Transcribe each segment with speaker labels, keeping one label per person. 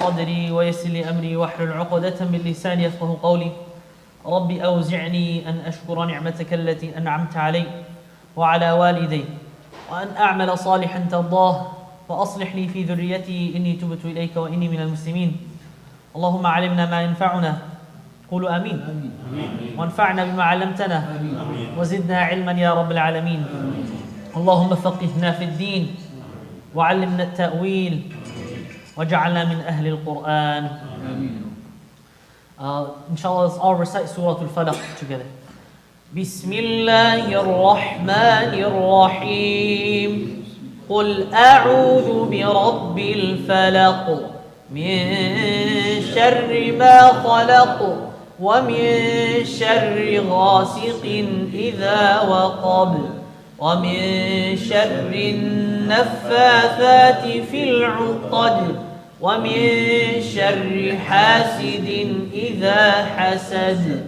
Speaker 1: صدري ويسر لي أمري واحلل عقدة من لساني يفقهوا قولي رب أوزعني أن أشكر نعمتك التي أنعمت علي وعلى والدي وأن أعمل صالحا ترضاه وأصلح لي في ذريتي إني تبت إليك وإني من المسلمين اللهم علمنا ما ينفعنا قولوا آمين وانفعنا بما علمتنا وزدنا علما يا رب العالمين اللهم فقهنا في الدين وعلمنا التأويل وجعلنا من أهل القرآن Inshallah, let's all recite Surah al-Falaq together. بسم الله الرحمن الرحيم قل أعوذ برب الفلق من شر ما خلق ومن شر غاسق إذا وقب ومن شر النفاثات في العقد ومن شر حاسد إذا حسد.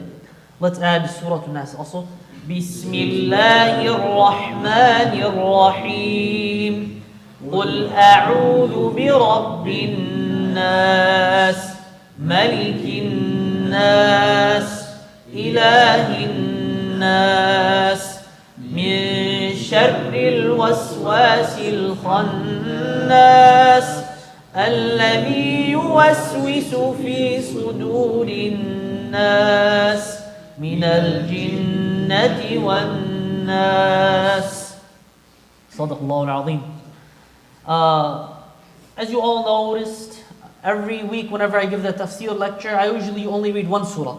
Speaker 1: Let's add Surah An-Nas also. بسم الله الرحمن الرحيم قل أعوذ برب الناس ملك الناس إله الناس من شر الوسواس الخناس الذي يوسوس في صدور الناس من الجنة والناس. صدق الله العظيم. As you all noticed, every week whenever I give the Tafsir lecture, I usually only read one surah.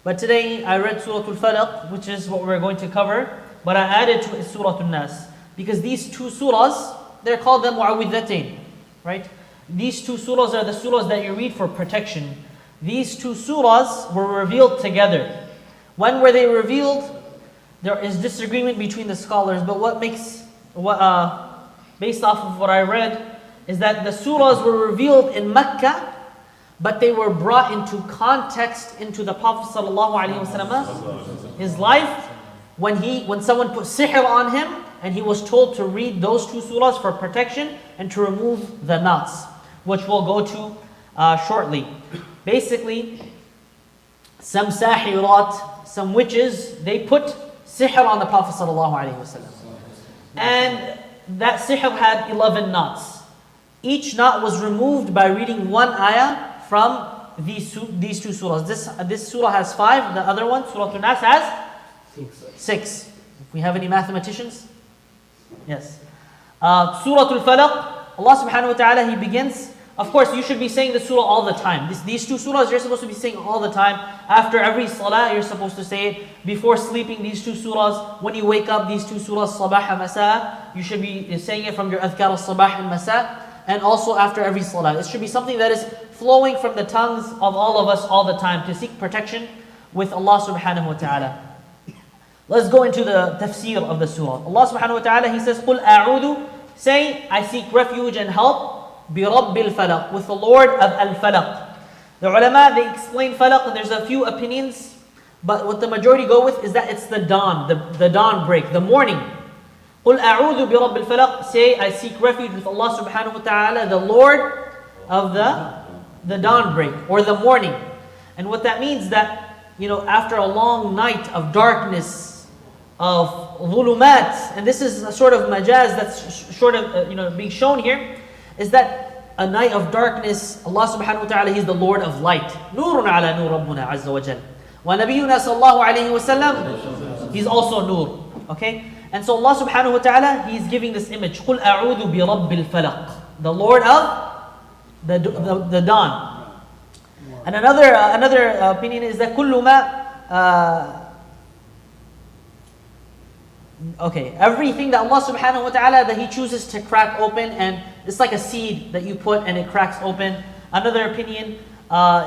Speaker 1: But today I read Surah al-Falaq, which is what we're going to cover, but I added to it Surah An-Nas. Because these two surahs, they're called the Mu'awwidhatain, right? These two surahs are the surahs that you read for protection. These two surahs were revealed together. When were they revealed? There is disagreement between the scholars, but based off of what I read, is that the surahs were revealed in Mecca, but they were brought into context into the Prophet ﷺ, his life, when someone put sihr on him, and he was told to read those two surahs for protection and to remove the knots, which we'll go to shortly. Basically, some sahirat, some witches, they put sihr on the Prophet ﷺ. And that sihr had 11 knots. Each knot was removed by reading one ayah from these two surahs. This surah has 5, the other one, Surah An-Nas, has 6. If we have any mathematicians? Yes. Surah al-Falaq, Allah subhanahu wa ta'ala, He begins. Of course, you should be saying the surah all the time. These two surahs, you're supposed to be saying all the time. After every salah, you're supposed to say it. Before sleeping, these two surahs. When you wake up, these two surahs, sabah and masa. You should be saying it from your adhkar al-sabah and masa. And also after every salah. It should be something that is flowing from the tongues of all of us all the time to seek protection with Allah subhanahu wa ta'ala. Let's go into the tafsir of the surah. Allah subhanahu wa ta'ala, He says, قُلْ أَعُوذُ, say, I seek refuge and help بِرَبِّ الْفَلَقِ, with the Lord of al-Falaq. The ulama, they explain falaq, and there's a few opinions, but what the majority go with is that it's the dawn, the dawn break, the morning. قُلْ أَعُوذُ بِرَبِّ الْفَلَقِ, say, I seek refuge with Allah subhanahu wa ta'ala, the Lord of the dawn break, or the morning. And what that means that, after a long night of darkness, of dhulumat, and this is a sort of majaz that's sort of being shown here, is that a night of darkness, Allah subhanahu wa ta'ala, He's the Lord of light. Nurun ala nur Rabbuna azza wa jal. Wa nabiyyuna sallallahu alayhi wa sallam, He's also nur. Okay? And so Allah subhanahu wa ta'ala, He's giving this image. قُلْ أَعُوذُ بِرَبِّ الْفَلَقِ, the Lord of the dawn. And another opinion is that كُلُّ مَا everything that Allah subhanahu wa ta'ala, that He chooses to crack open, and it's like a seed that you put and it cracks open. Another opinion,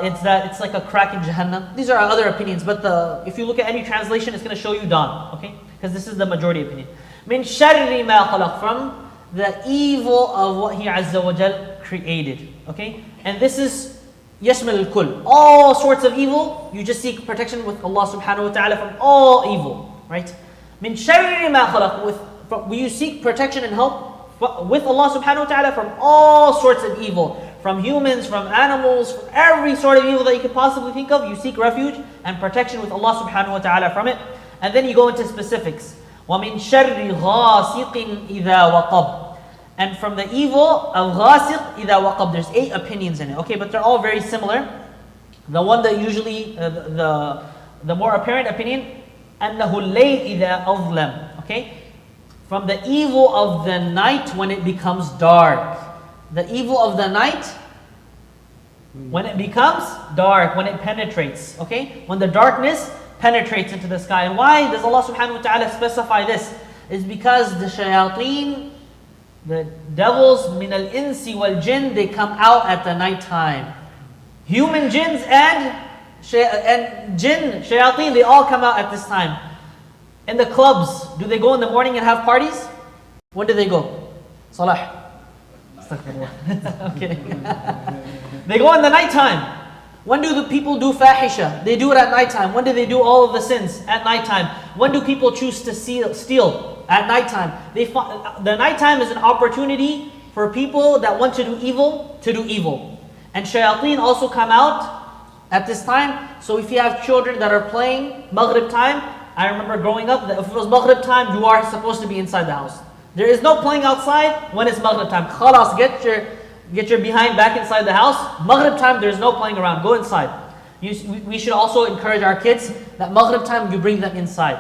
Speaker 1: it's that it's like a crack in Jahannam. These are other opinions, but if you look at any translation, it's going to show you dawn, okay? Because this is the majority opinion. مِن شَرِّ مَا خَلَقَ, from the evil of what He azza wa jal created, okay? And this is يشمل الكل, all sorts of evil. You just seek protection with Allah subhanahu wa ta'ala from all evil, right? من شر ما خلق, you seek protection and help with Allah subhanahu wa ta'ala from all sorts of evil, from humans, from animals, from every sort of evil that you could possibly think of. You seek refuge and protection with Allah subhanahu wa ta'ala from it. And then you go into specifics. وَمِن شَرِّ غَاسِقٍ إِذَا وَقَبْ. And from the evil of ghasiq إِذَا وَقَبْ. There's 8 opinions in it, okay? But they're all very similar. The one that usually, the more apparent opinion, أَنَّهُ اللَّيْلِ إِذَا أَظْلَمْ. Okay? From the evil of the night when it becomes dark. The evil of the night when it becomes dark, when it penetrates. Okay? When the darkness penetrates into the sky. And why does Allah subhanahu wa ta'ala specify this? It's because the shayateen, the devils, min al-insi wal jinn, they come out at the night time. Human jinns and jinn, shayateen, they all come out at this time. In the clubs, do they go in the morning and have parties? When do they go? Salah. Astaghfirullah. Okay. They go in the night time. When do the people do fahisha? They do it at nighttime. When do they do all of the sins? At nighttime. When do people choose to steal? At nighttime. The nighttime is an opportunity for people that want to do evil. And shayateen also come out at this time. So if you have children that are playing Maghrib time, I remember growing up that if it was Maghrib time, you are supposed to be inside the house. There is no playing outside when it's Maghrib time. Khalas, get your behind back inside the house. Maghrib time, there's no playing around. Go inside. We should also encourage our kids that Maghrib time, you bring them inside.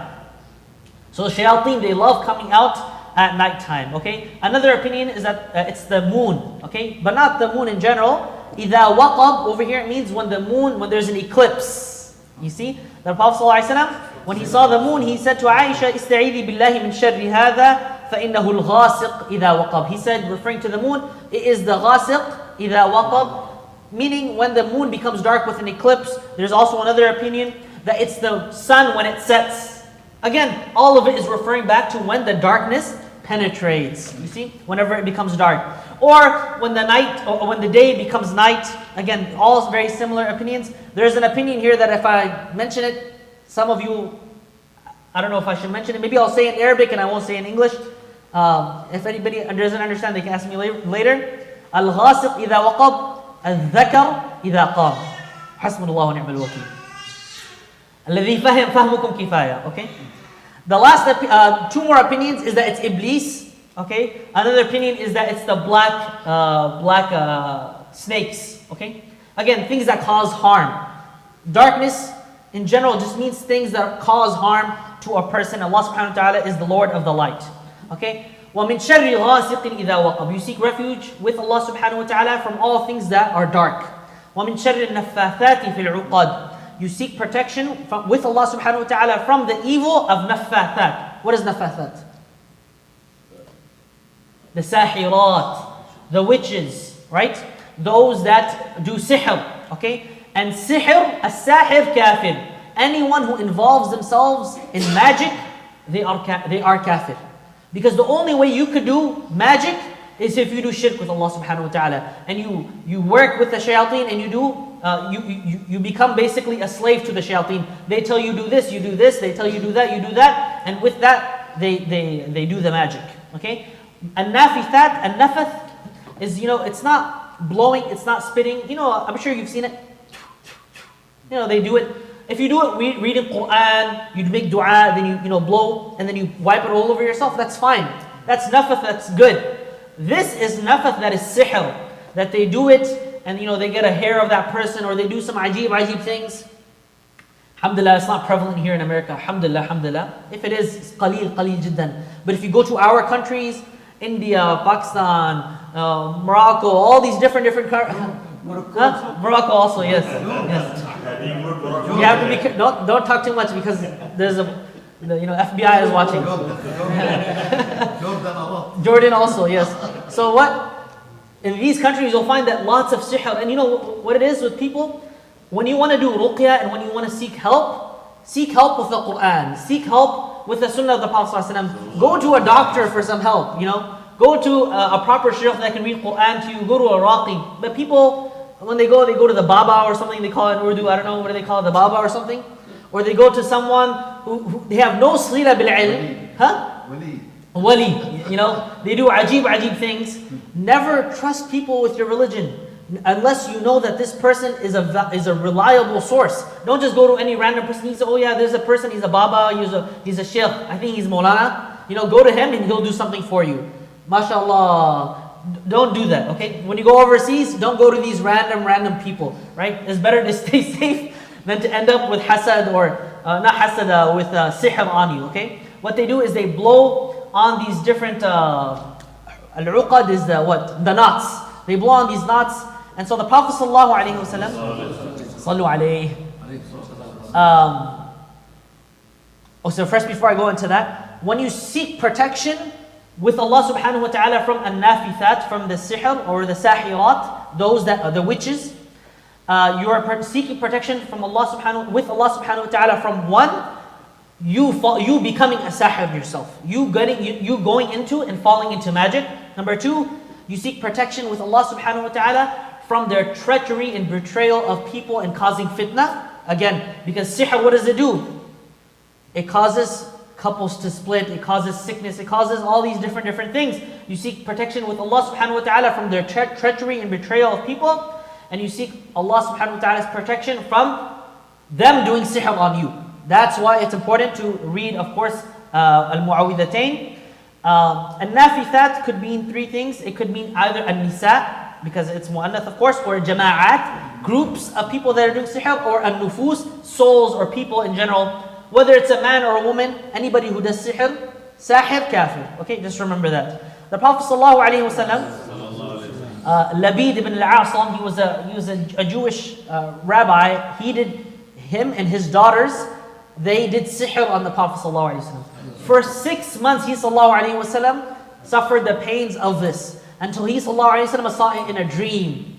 Speaker 1: So shayateen, they love coming out at night time. Okay. Another opinion is that it's the moon. Okay, but not the moon in general. إِذَا وَقَبْ, over here it means when there's an eclipse. You see, the Prophet ﷺ, when he saw the moon, he said to Aisha, إِسْتَعِيذِ بِاللَّهِ مِنْ شَرِّ هَذَا فَإِنَّهُ الْغَاسِقْ إِذَا وَقَبْ. He said, referring to the moon, it is the ghasiq إِذَا وَقَبْ, meaning when the moon becomes dark with an eclipse. There's also another opinion that it's the sun when it sets. Again, all of it is referring back to when the darkness penetrates. You see, whenever it becomes dark. Or when the day becomes night. Again, all very similar opinions. There's an opinion here that if I mention it, some of you, I don't know if I should mention it. Maybe I'll say it in Arabic and I won't say it in English. If anybody doesn't understand, they can ask me later. Al-Ghasiq إِذَا وَقَبْ الذَّكَرْ إِذَا قَامْ حَسْبُنَ اللَّهُ وَنِعْمَ الْوَكِيلُ الَّذِي فَهْمُكُمْ كِفَايَةٌ. Okay? The last 2 more opinions is that it's Iblis. Okay? Another opinion is that it's the black snakes. Okay? Again, things that cause harm. Darkness in general just means things that cause harm to a person. Allah subhanahu wa ta'ala is the Lord of the light. Okay? وَمِن شَرِّ غَاسِقٍ إِذَا وَقَبْ. You seek refuge with Allah subhanahu wa ta'ala from all things that are dark. وَمِن شَرِّ النَّفَّاثَاتِ فِي الْعُقَدِ. You seek protection with Allah subhanahu wa ta'ala from the evil of naffathat. What is naffathat? The sahirat, the witches, right? Those that do sihr, okay? And sihr, as-sahir kafir. Anyone who involves themselves in magic, they are kafir. Because the only way you could do magic is if you do shirk with Allah subhanahu wa ta'ala. And you work with the shayateen and you become basically a slave to the shayateen. They tell you do this, you do this. They tell you do that, you do that. And with that, they do the magic, okay? An-nafithat, an-nafath is, it's not blowing, it's not spitting. I'm sure you've seen it. They do it. If you do it reading Quran, you make dua, then you blow, and then you wipe it all over yourself, that's fine. That's nafath, that's good. This is nafath, that is sihr. That they do it, and they get a hair of that person, or they do some ajib things. Alhamdulillah, it's not prevalent here in America. Alhamdulillah. If it is, it's qaleel jiddan. But if you go to our countries, India, Pakistan, Morocco, all these different countries. Morocco also, yes. You have to be don't talk too much because there's FBI is watching. Jordan also, yes. So in these countries you'll find that lots of sihr, and what it is with people, when you want to do ruqya and when you want to seek help with the Quran, seek help with the Sunnah of the Prophet ﷺ. Go to a doctor for some help, Go to a proper shaykh that can read Quran to you. Go to a raqi. But people, when they go to the Baba or something, they call it in Urdu, I don't know, what do they call it, the Baba or something? Or they go to someone who they have no slila bil ilm. Wali. They do ajib things. Never trust people with your religion. unless you know that this person is a reliable source. Don't just go to any random person. He says, oh yeah, there's a person, he's a Baba, he's a Sheikh, I think he's Maulana. Go to him and he'll do something for you. MashaAllah. Don't do that, okay? When you go overseas, don't go to these random people, right? It's better to stay safe than to end up with hasad or, not hasad, with sihr on you, okay? What they do is they blow on these different, al-uqad is the what? The knots. They blow on these knots. And so the Prophet ﷺ, sallu alayhi. So first, before I go into that, when you seek protection with Allah subhanahu wa ta'ala from an-nafithat, from the sihr or the sahirat, those that are the witches, you are seeking protection from with Allah subhanahu wa ta'ala from one, you becoming a sahir yourself. You going into and falling into magic. Number two, you seek protection with Allah subhanahu wa ta'ala from their treachery and betrayal of people and causing fitna. Again, because sihr, what does it do? It causes couples to split, it causes sickness, it causes all these different things. You seek protection with Allah subhanahu wa ta'ala from their treachery and betrayal of people, and you seek Allah subhanahu wa ta'ala's protection from them doing sihr on you. That's why it's important to read, of course, al-mu'awwidhatayn. An-nafithat could mean three things. It could mean either an-nisa, because it's mu'annath of course, or jama'at, groups of people that are doing sihr, or an-nufus, souls or people in general. Whether it's a man or a woman, anybody who does sihr, sahir, kafir. Okay, just remember that. The Prophet ﷺ, Labid ibn al-Asam, he was a Jewish rabbi. Him and his daughters, they did sihr on the Prophet ﷺ. For 6 months, he ﷺ suffered the pains of this, until he ﷺ saw it in a dream.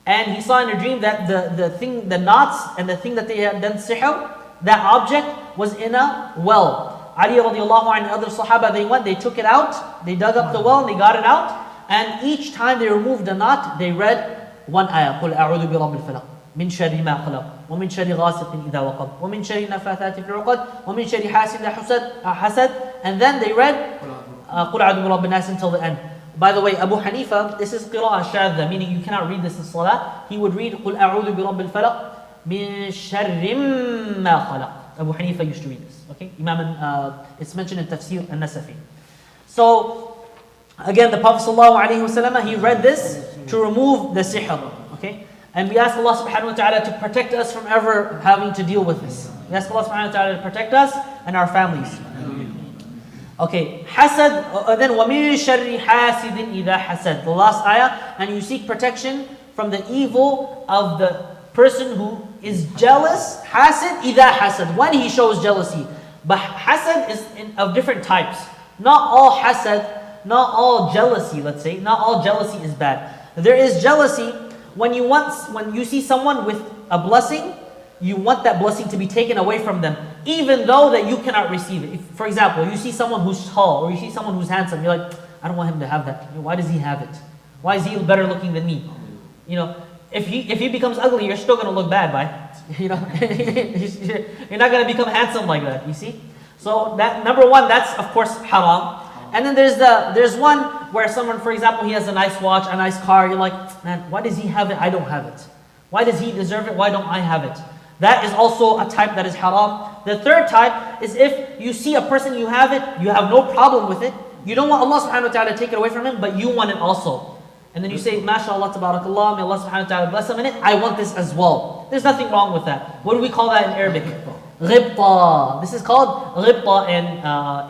Speaker 1: And he saw in a dream that the knots and the thing that they had done sihr, that object was in a well. Ali radiallahu anhu and other Sahaba, they took it out, they dug up the well and they got it out. And each time they removed the knot, they read one ayah. قُلْ أَعُوذُ بِرَبِّ الْفَلَقِ مِنْ شَرِّ مَا خَلَقَ وَمِنْ شَرِّ غَاسِقٍ إِذَا وَقَبَ وَمِنْ شَرِّ النَّفَّاثَاتِ فِي الْعُقَدِ وَمِنْ شَرِّ حَاسِدٍ حَسَدٍ. And then they read قُلْ أَعُوذُ بِرَبِّ النَّاسِ until the end. By the way, Abu Hanifa, this is qira'ah shadda, meaning you cannot read this in salah. He would read قُلْ أَعُوذُ بِرَبِّ الْفَلَقِ مِنْ شَرِّ مَا خَلَقَ. Abu Hanifa used to read this. Okay, it's mentioned in Tafsir and Nasafi. So again, the Prophet ﷺ, he read this to remove the sihr. Okay, and we ask Allah subhanahu wa ta'ala to protect us from ever having to deal with this. We ask Allah subhanahu wa ta'ala to protect us and our families. Okay, hasad, then وَمِن شَرِّ حَاسِدٍ إِذَا حَسَدٍ, the last ayah, and you seek protection from the evil of the person who is jealous, hasid, idha hasad, when he shows jealousy. But hasad is of different types. Not all hasad, not all jealousy, let's say, not all jealousy is bad. There is jealousy when you see someone with a blessing, you want that blessing to be taken away from them, even though that you cannot receive it. If, for example, you see someone who's tall, or you see someone who's handsome, you're like, I don't want him to have that. Why does he have it? Why is he better looking than me? If he becomes ugly, you're still going to look bad, bye. You're not going to become handsome like that, you see? So that, number one, that's of course haram. And then there's one where someone, for example, he has a nice watch, a nice car. You're like, man, why does he have it? I don't have it. Why does he deserve it? Why don't I have it? That is also a type that is haram. The third type is if you see a person, you have it, you have no problem with it. You don't want Allah subhanahu wa ta'ala to take it away from him, but you want it also. And then you say, MashaAllah, tabarakallah, may Allah subhanahu wa ta'ala bless him in it. I want this as well. There's nothing wrong with that. What do we call that in Arabic? Ghibta. This is called ghibta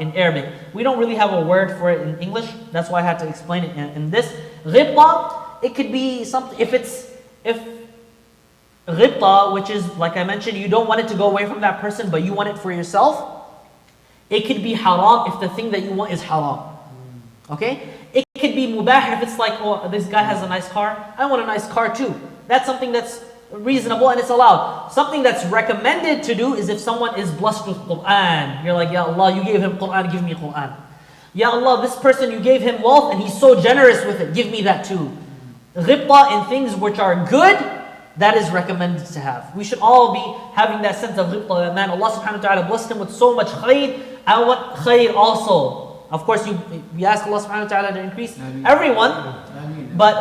Speaker 1: in Arabic. We don't really have a word for it in English. That's why I had to explain it in this. Ghibta, it could be something, if ghibta, which is, like I mentioned, you don't want it to go away from that person, but you want it for yourself. It could be haram if the thing that you want is haram. Okay? It could be mubah if it's like, oh, this guy has a nice car, I want a nice car too. That's something that's reasonable and it's allowed. Something that's recommended to do is if someone is blessed with Quran. You're like, Ya Allah, you gave him Quran, give me Quran. Ya Allah, this person, you gave him wealth and he's so generous with it, give me that too. Ghibta in things which are good, that is recommended to have. We should all be having that sense of ghibta, that man, Allah subhanahu wa ta'ala blessed him with so much khair, I want khair also. Of course, we ask Allah subhanahu wa ta'ala to increase everyone, but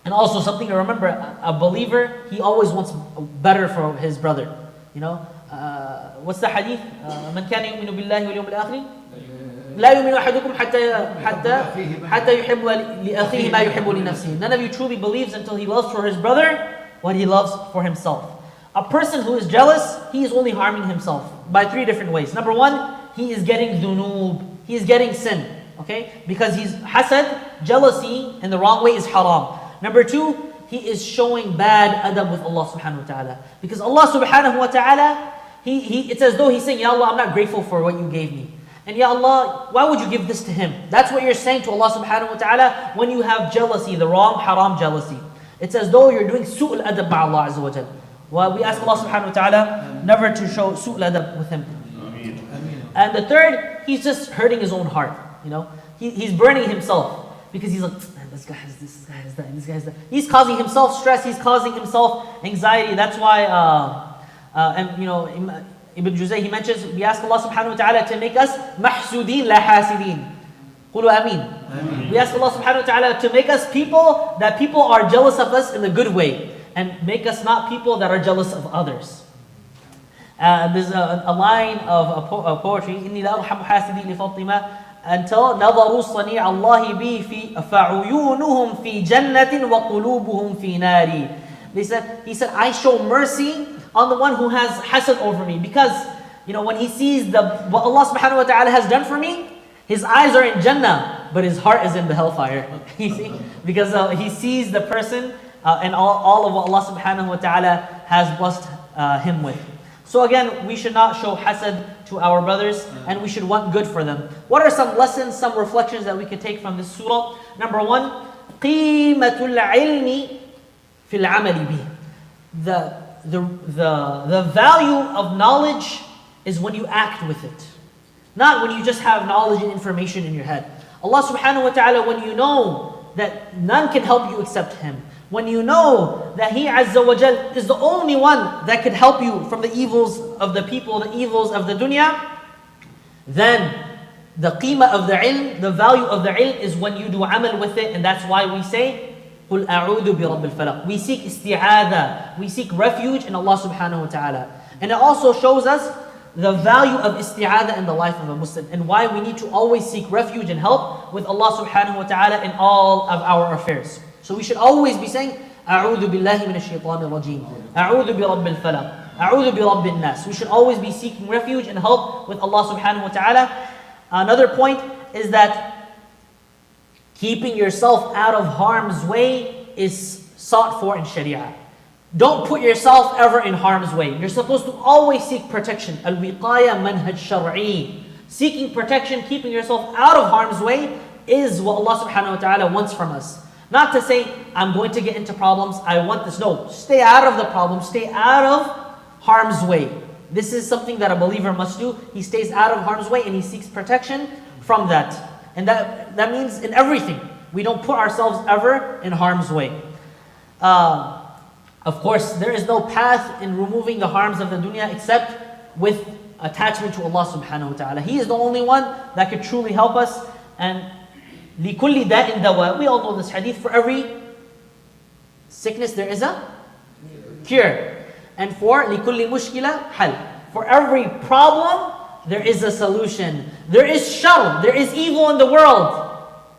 Speaker 1: And also something to remember, a believer, he always wants better for his brother. You know, what's the hadith? من كان يؤمن بالله واليوم الآخر لا يؤمن أحدكم حتى يحب لأخيه ما يحب لنفسه. None of you truly believes until he loves for his brother what he loves for himself. A person who is jealous, he is only harming himself by 3 different ways. Number 1, he is getting dhunub, he is getting sin. Okay, because he's hasad, jealousy in the wrong way is haram. Number 2, he is showing bad adab with Allah subhanahu wa ta'ala. Because Allah subhanahu wa ta'ala, it's as though he's saying, Ya Allah, I'm not grateful for what you gave me. And Ya Allah, why would you give this to him? That's what you're saying to Allah subhanahu wa ta'ala when you have jealousy, the wrong haram jealousy. It's as though you're doing su'ul adab by Allah azza wa jal. Well, we ask Allah subhanahu wa ta'ala never to show su'ul adab with him. And the third, he's just hurting his own heart. You know, he's burning himself. Because he's like, man, this guy has this guy has that, and this guy has that. He's causing himself stress, he's causing himself anxiety. That's why, and you know, Ibn Juzay, he mentions, we ask Allah subhanahu wa ta'ala to make us mahsudin la hasidin. Qulu ameen. We ask Allah subhanahu wa ta'ala to make us people that people are jealous of us in a good way. And make us not people that are jealous of others. There's a line of poetry, إِنِّي لَا أَرْحَمُ حَاسِدِي لِفَاطِمَةٍ until نظروا صنيع الله بي في فعيونهم في جنة وقلوبهم في نار. He said, I show mercy on the one who has hasad over me, because you know when he sees what Allah subhanahu wa ta'ala has done for me, his eyes are in Jannah, but his heart is in the hellfire. You see, because he sees the person and all of what Allah subhanahu wa ta'ala has blessed him with. So again, we should not show hasad to our brothers, and we should want good for them. What are some lessons, some reflections that we can take from this surah? Number 1, قِيمَةُ الْعِلْمِ فِي الْعَمَلِ بِهِ. The value of knowledge is when you act with it. Not when you just have knowledge and information in your head. Allah subhanahu wa ta'ala, when you know that none can help you except Him, when you know that He Azza wa Jal is the only one that could help you from the evils of the people, the evils of the dunya, then the qima of the ilm, the value of the ilm is when you do amal with it. And that's why we say, قُلْ أَعُوذُ بِرَبِّ الْفَلَقِ. We seek isti'adha, we seek refuge in Allah subhanahu wa ta'ala. And it also shows us the value of isti'adha in the life of a Muslim, and why we need to always seek refuge and help with Allah subhanahu wa ta'ala in all of our affairs. So we should always be saying, أعوذ بالله من الشيطان الرجيم, أعوذ برب الفلق, أعوذ برب الناس. We should always be seeking refuge and help with Allah subhanahu wa ta'ala. Another point is that keeping yourself out of harm's way is sought for in Sharia. Don't put yourself ever in harm's way. You're supposed to always seek protection. Al-wiqaya manhaj shar'i. Seeking protection, keeping yourself out of harm's way is what Allah subhanahu wa ta'ala wants from us. Not to say, I'm going to get into problems, I want this. No, stay out of the problem, stay out of harm's way. This is something that a believer must do. He stays out of harm's way and he seeks protection from that. And that means in everything. We don't put ourselves ever in harm's way. Of course, there is no path in removing the harms of the dunya except with attachment to Allah subhanahu wa ta'ala. He is the only one that could truly help us. And لِكُلِّ دَاءٍ دَوَاءٍ. We all know this hadith. For every sickness there is a cure. And for لِكُلِّ مُشْكِلَةٍ حَلٍ. For every problem there is a solution. There is shar, there is evil in the world.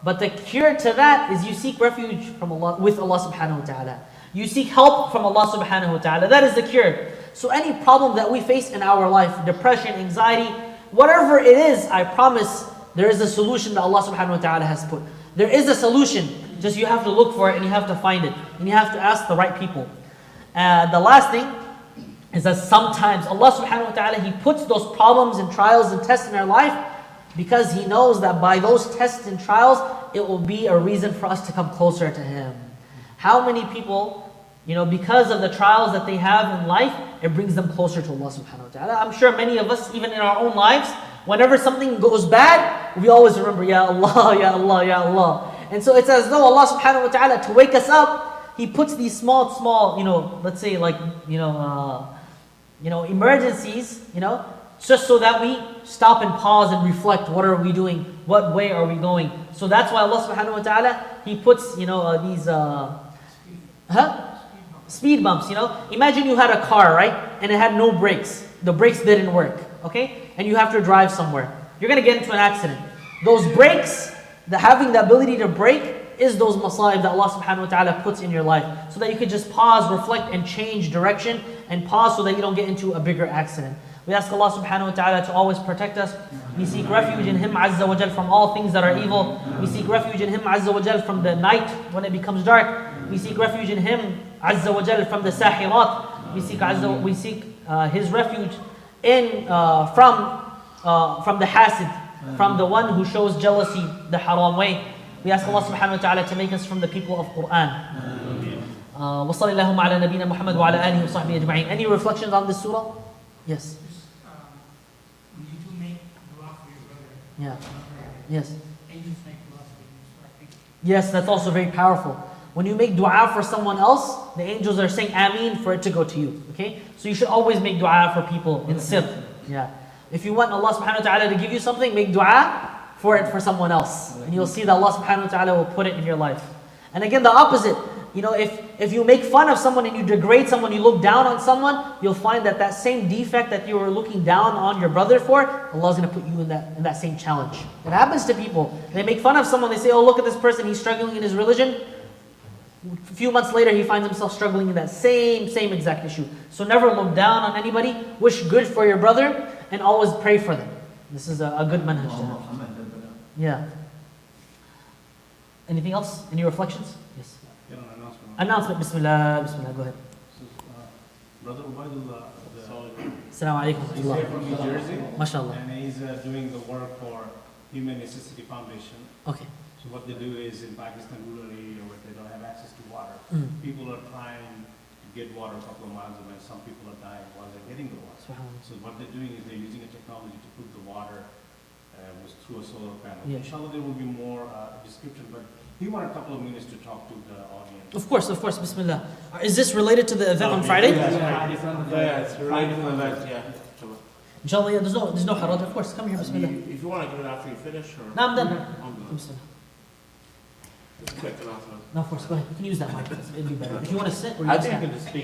Speaker 1: But the cure to that is you seek refuge from Allah, with Allah subhanahu wa ta'ala. You seek help from Allah subhanahu wa ta'ala. That is the cure. So any problem that we face in our life, depression, anxiety, whatever it is, I promise there is a solution that Allah subhanahu wa ta'ala has put. There is a solution. Just you have to look for it and you have to find it. And you have to ask the right people. The last thing is that sometimes Allah subhanahu wa ta'ala, He puts those problems and trials and tests in our life because He knows that by those tests and trials, it will be a reason for us to come closer to Him. How many people, because of the trials that they have in life, it brings them closer to Allah subhanahu wa ta'ala. I'm sure many of us, even in our own lives, whenever something goes bad, we always remember, Ya Allah, Ya Allah, Ya Allah. And so it's as though Allah subhanahu wa ta'ala, to wake us up, He puts these small, let's say like, emergencies, just so that we stop and pause and reflect, what are we doing? What way are we going? So that's why Allah subhanahu wa ta'ala, He puts, Huh? Speed bumps, you know. Imagine you had a car, right? And it had no brakes. The brakes didn't work, okay? And you have to drive somewhere. You're going to get into an accident. Those brakes, having the ability to brake, is those masa'ib that Allah subhanahu wa ta'ala puts in your life. So that you could just pause, reflect, and change direction, and pause so that you don't get into a bigger accident. We ask Allah subhanahu wa ta'ala to always protect us. We seek refuge in Him azza wa jal from all things that are evil. We seek refuge in Him azza wa jal from the night when it becomes dark. We seek refuge in Him azza wa jal from the sahirat. We seek His refuge from the hasid, from the one who shows jealousy the haram way. We ask Allah subhanahu wa ta'ala to make us from the people of Quran. وصلى اللهم على نبينا محمد وعلى آله وصحبه أجمعين. Any reflections on this surah? Yes.
Speaker 2: When you do make dua for your brother,
Speaker 1: Yeah. Yes.
Speaker 2: angels make dua for you. So I think
Speaker 1: Yes, that's also very powerful. When you make dua for someone else, the angels are saying Ameen for it to go to you. Okay? So you should always make dua for people in sir. Yeah. If you want Allah subhanahu wa ta'ala to give you something, make dua for it for someone else. And you'll see that Allah subhanahu wa ta'ala will put it in your life. And again, the opposite. You know, if you make fun of someone and you degrade someone, you look down on someone, you'll find that that same defect that you were looking down on your brother for, Allah's going to put you in that same challenge. It happens to people. They make fun of someone, they say, oh, look at this person, he's struggling in his religion. A few months later, he finds himself struggling in that same exact issue. So never look down on anybody, wish good for your brother, and always pray for them. This is a good manhaj. Yeah. Anything else? Any reflections? Yes. Announcement. Bismillah. Bismillah. Go ahead.
Speaker 3: Brother Ubaidullah,
Speaker 1: Assalamu alaikum.
Speaker 3: he's here from New Jersey,
Speaker 1: MashaAllah.
Speaker 3: and he's doing the work for Human Necessity Foundation.
Speaker 1: Okay.
Speaker 3: So what they do is in Pakistan, rural area where they don't have access to water,
Speaker 1: Mm.
Speaker 3: people are trying to get water a couple of miles away. Some people are dying while they're getting the water.
Speaker 1: Subhanallah.
Speaker 3: So what they're doing is they're using a technology to put the water through a solar panel.
Speaker 1: Yeah.
Speaker 3: Inshallah, there will be more description, but he wanted a couple of minutes to talk to the audience.
Speaker 1: Of course. Bismillah. Is this related to the event on Friday?
Speaker 4: Yeah, it's related to the event, yeah.
Speaker 1: Inshallah, yeah, there's no haraj. Of course, come here. Bismillah.
Speaker 4: If you want to give it after you finish, or...
Speaker 1: No, I'm done.
Speaker 4: I'm done.
Speaker 1: Bismillah.
Speaker 4: It's quick enough.
Speaker 1: No, of course, go ahead. You can use that mic. It'd be better. If you want to sit, or you
Speaker 4: I
Speaker 1: can
Speaker 4: think you
Speaker 1: stand.
Speaker 4: can just speak.